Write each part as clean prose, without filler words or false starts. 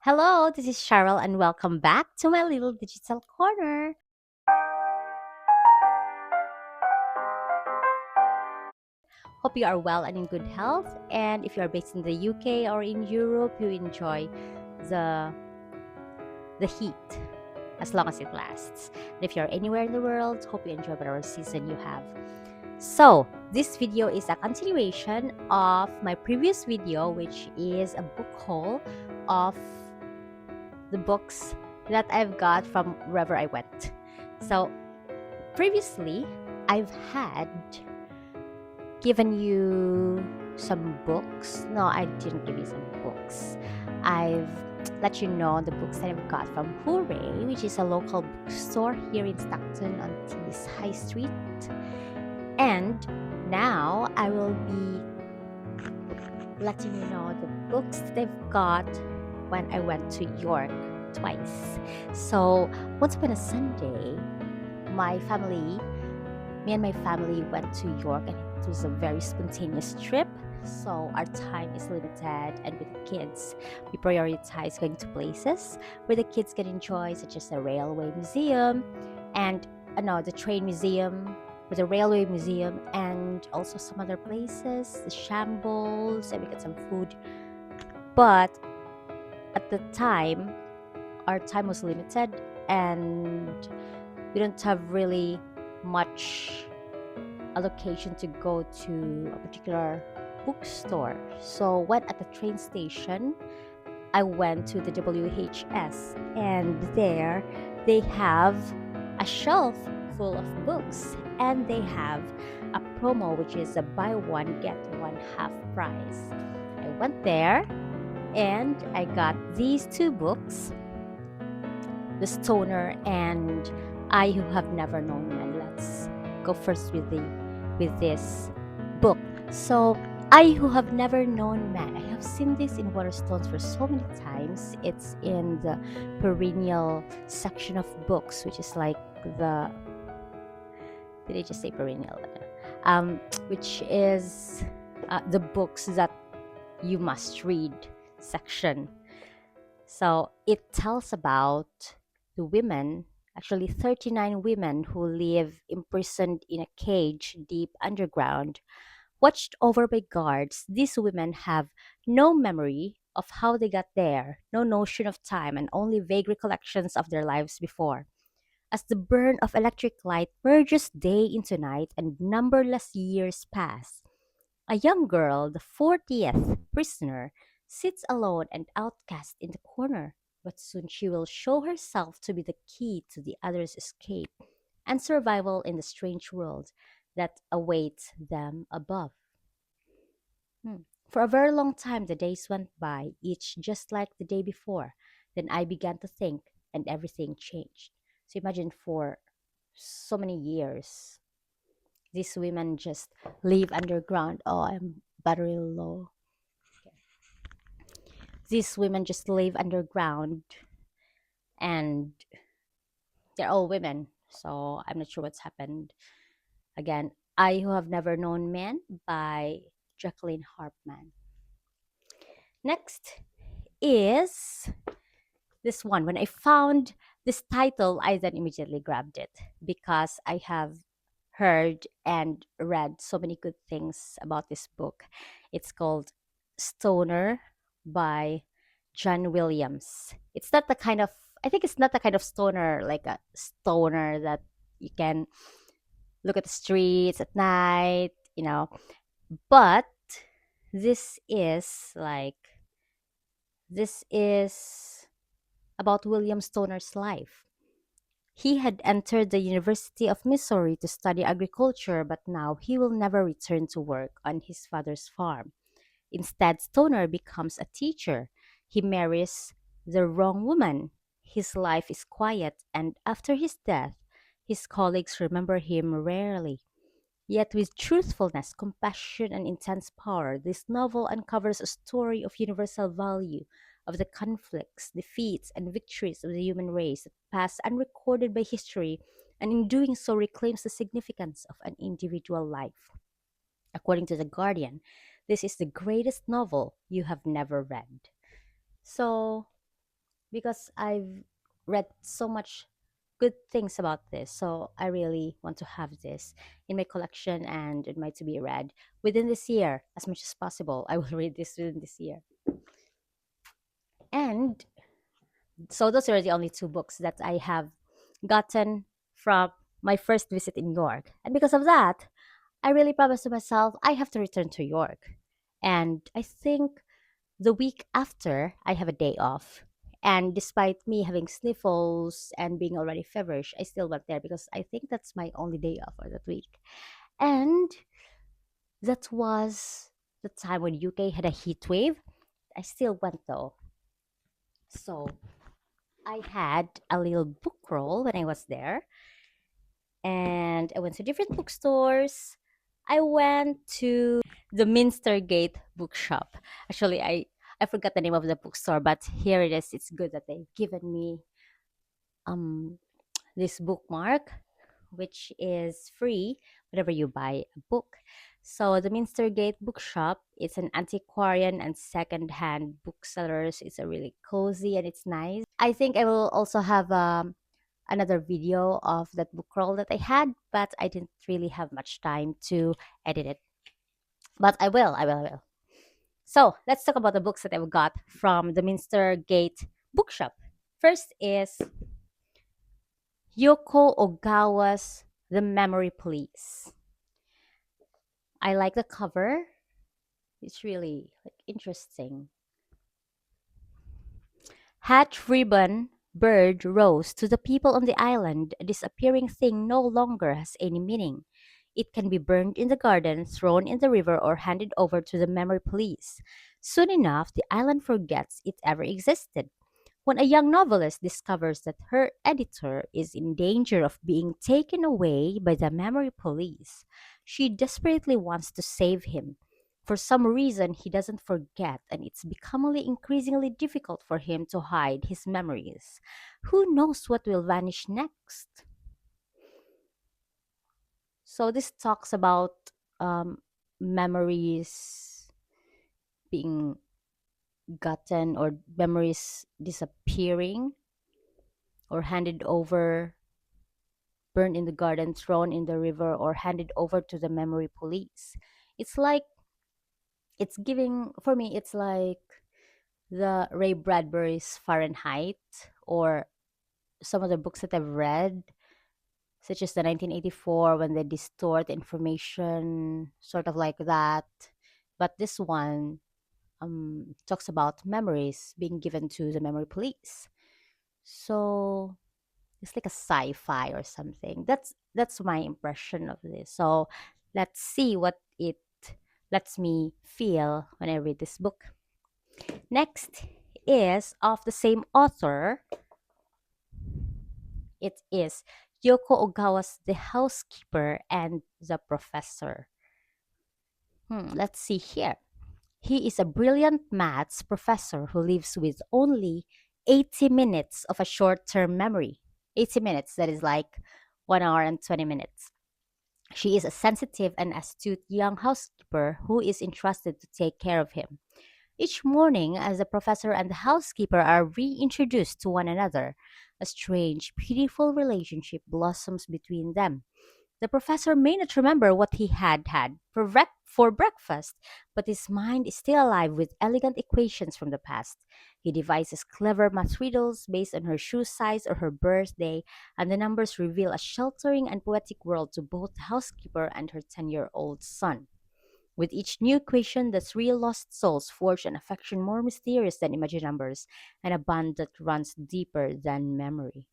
Hello, this is Cheryl, and welcome back to my little digital corner. Hope you are well and in good health. And if you are based in the UK or in Europe, you enjoy the the heat as long as it lasts. And if you're anywhere in the world, hope you enjoy whatever season you have. So, this video is a continuation of my previous video, which is a book haul of the books that I've got from wherever I went. So, previously, I've had given you some books. No, I didn't give you some books. I've let you know the books that I've got from Hooray, which is a local bookstore here in Stockton on Tees High Street. And now I will be letting you know the books that I've got when I went to York twice. So once upon a Sunday, my family me and my family went to York, and it was a very spontaneous trip. So our time is limited, and with the kids, we prioritize going to places where the kids can enjoy, such as the railway museum and no, the train museum, with the railway museum, and also some other places, the shambles, and we get some food. But at the time, our time was limited, and we don't have really much allocation to go to a particular bookstore. So when at the train station, I went to the WHS, and there they have a shelf full of books, and they have a promo which is a buy one get one half price. I went there and I got these two books, The Stoner and I Who Have Never Known Men. Let's go first with this book. So, I Who Have Never Known Man. I have seen this in Waterstones for so many times. It's in the perennial section of books, which is like the did I just say perennial? Which is the books that you must read section. So it tells about the women, actually 39 women who live imprisoned in a cage deep underground. Watched over by guards, these women have no memory of how they got there, no notion of time, and only vague recollections of their lives before. As the burn of electric light merges day into night and numberless years pass, a young girl, the 40th prisoner, sits alone and outcast in the corner, but soon she will show herself to be the key to the others' escape and survival in the strange world that awaits them above. For a very long time, the days went by, each just like the day before. Then I began to think, and everything changed. So imagine for so many years, these women just live underground. Oh, I'm battery low. These women just live underground, and they're all women. So I'm not sure what's happened. Again, I Who Have Never Known Men by Jacqueline Harpman. Next is this one. When I found this title, I then immediately grabbed it because I have heard and read so many good things about this book. It's called Stoner by John Williams. It's not the kind of I think it's not the kind of stoner like a stoner that you can look at the streets at night, but this is like this is about William Stoner's life. He had entered the University of Missouri to study agriculture, but now he will never return to work on his father's farm. Instead, Stoner becomes a teacher. He marries the wrong woman. His life is quiet, and after his death, his colleagues remember him rarely. Yet, with truthfulness, compassion, and intense power, this novel uncovers a story of universal value, of the conflicts, defeats, and victories of the human race that pass unrecorded by history, and in doing so reclaims the significance of an individual life. According to The Guardian, this is the greatest novel you have never read. So, because I've read so much good things about this. So I really want to have this in my collection and it might to be read within this year as much as possible. I will read this within this year. And so those are the only two books that I have gotten from my first visit in York. And because of that, I really promised to myself I have to return to York. And I think the week after, I have a day off. And despite me having sniffles and being already feverish, I still went there because I think that's my only day off for that week. And that was the time when UK had a heat wave. I still went though. So I had a little book roll when I was there. And I went to different bookstores. I went to the Minster Gate bookshop. Actually, I forgot the name of the bookstore, but here it is. It's good that they've given me um this bookmark, which is free whenever you buy a book. So the Minster Gate bookshop, it's an antiquarian and second-hand booksellers. It's a really cozy and it's nice. I think I will also have another video of that book crawl that I had, but I didn't really have much time to edit it. But I will. So let's talk about the books that I've got from the Minster Gate bookshop. First is Yoko Ogawa's The Memory Police. I like the cover. It's really like interesting. Hatch ribbon bird rose to the people on the island. A disappearing thing no longer has any meaning. It can be burned in the garden, thrown in the river, or handed over to the memory police. Soon enough, the island forgets it ever existed. When a young novelist discovers that her editor is in danger of being taken away by the memory police, she desperately wants to save him. For some reason, he doesn't forget, and it's becoming increasingly difficult for him to hide his memories. Who knows what will vanish next? So, this talks about memories being gotten or memories disappearing or handed over, burned in the garden, thrown in the river, or handed over to the memory police. It's like, it's giving, for me, it's like the Ray Bradbury's Fahrenheit or some of the books that I've read, such as the 1984 when they distort information, sort of like that. But this one talks about memories being given to the memory police. So it's like a sci-fi or something. That's my impression of this. So let's see what it lets me feel when I read this book. Next is of the same author. It is Yoko Ogawa's The Housekeeper and the Professor. Let's see here. He is a brilliant maths professor who lives with only 80 minutes of a short term memory. 80 minutes, that is like 1 hour and 20 minutes. She is a sensitive and astute young housekeeper who is entrusted to take care of him. Each morning, as the professor and the housekeeper are reintroduced to one another, a strange, beautiful relationship blossoms between them. The professor may not remember what he had had for breakfast, but his mind is still alive with elegant equations from the past. He devises clever math riddles based on her shoe size or her birthday, and the numbers reveal a sheltering and poetic world to both the housekeeper and her 10-year-old son. With each new equation, the three lost souls forge an affection more mysterious than imagined numbers and a bond that runs deeper than memory.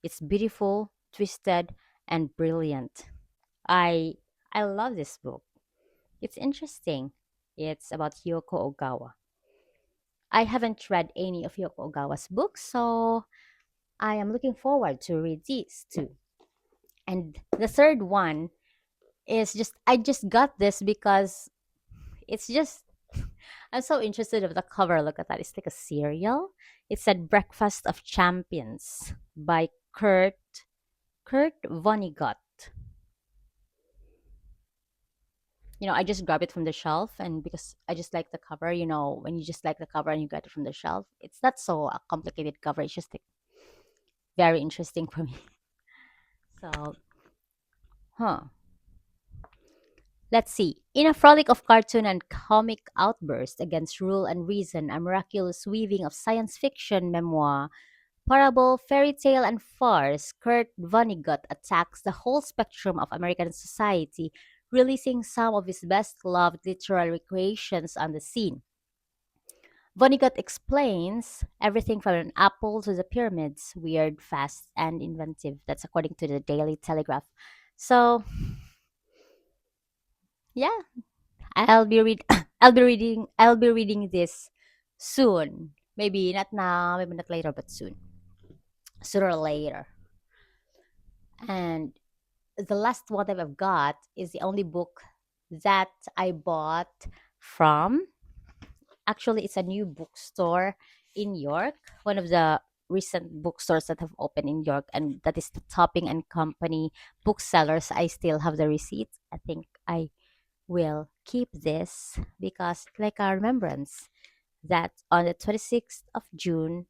It's beautiful, twisted, and brilliant. I I love this book. It's interesting. It's about Hyoko Ogawa. I haven't read any of Hyoko Ogawa's books, so I am looking forward to read these too. And the third one is just I just got this because it's just I'm so interested of the cover. Look at that. It's like a cereal. It said Breakfast of Champions by Kurt Vonnegut. I just grab it from the shelf, and because I just like the cover, when you just like the cover and you get it from the shelf, it's not so a complicated cover. It's just like, very interesting for me. So, huh. Let's see. In a frolic of cartoon and comic outbursts against rule and reason, a miraculous weaving of science fiction, memoir, parable, fairy tale, and farce, Kurt Vonnegut attacks the whole spectrum of American society, releasing some of his best loved literary creations on the scene. Vonnegut explains everything from an apple to the pyramids, weird, fast, and inventive. That's according to the Daily Telegraph. So, yeah, I'll be read I'll be reading this soon. Maybe not now, maybe not later, but soon. Sooner or later. And the last one that I've got is the only book that I bought from. Actually, it's a new bookstore in York, one of the recent bookstores that have opened in York, and that is the Topping and Company booksellers. I still have the receipt. I think I will keep this because, like a remembrance, that on the 26th of June,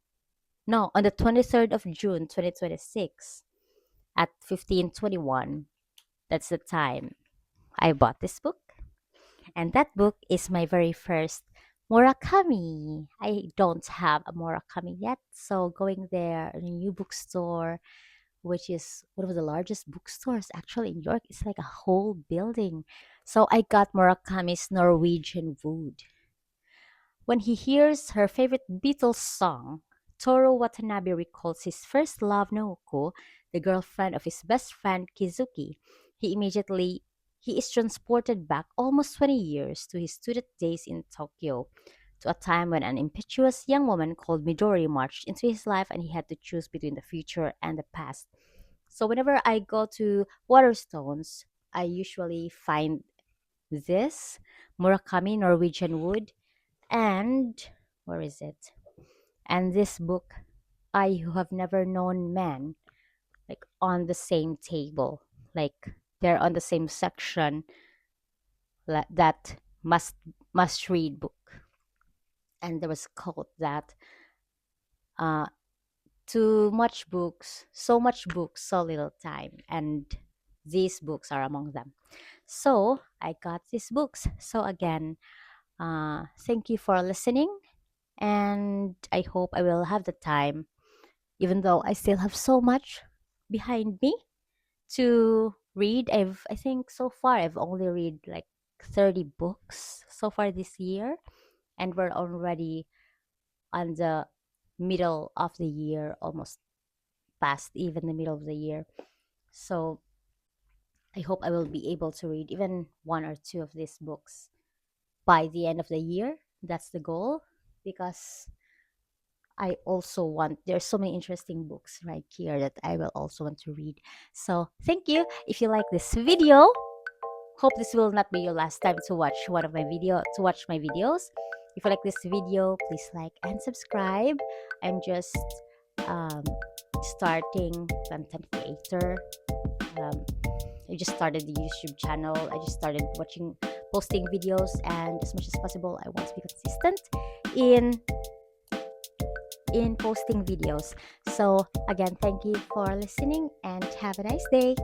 no, on the 23rd of June 2026 at 15:21, that's the time I bought this book. And that book is my very first Murakami. I don't have a Murakami yet, so going there in a new bookstore, which is one of the largest bookstores actually in York, it's like a whole building. So I got Murakami's Norwegian Wood. When he hears her favorite Beatles song, Toru Watanabe recalls his first love, Naoko, the girlfriend of his best friend Kizuki. He immediately he is transported back almost 20 years to his student days in Tokyo, to a time when an impetuous young woman called Midori marched into his life and he had to choose between the future and the past. So whenever I go to Waterstones, I usually find this Murakami Norwegian Wood, and where is it? And this book, I Who Have Never Known Man, like on the same table, like they're on the same section, that must read book. And there was a quote that, uh, too much books, so much books, so little time, and these books are among them. So I got these books. So again, thank you for listening, and I hope I will have the time, even though I still have so much behind me to read. I think so far I've only read like 30 books so far this year, and we're already on the middle of the year, almost past even the middle of the year. So I hope I will be able to read even one or two of these books by the end of the year. That's the goal, because I also want, there's so many interesting books right here that I will also want to read. So thank you. If you like this video, hope this will not be your last time to watch my videos. If you like this video, please like and subscribe. I'm just um, starting content creator. um, I just started the YouTube channel. I just started posting videos, and as much as possible I want to be consistent in posting videos. So again, thank you for listening and have a nice day.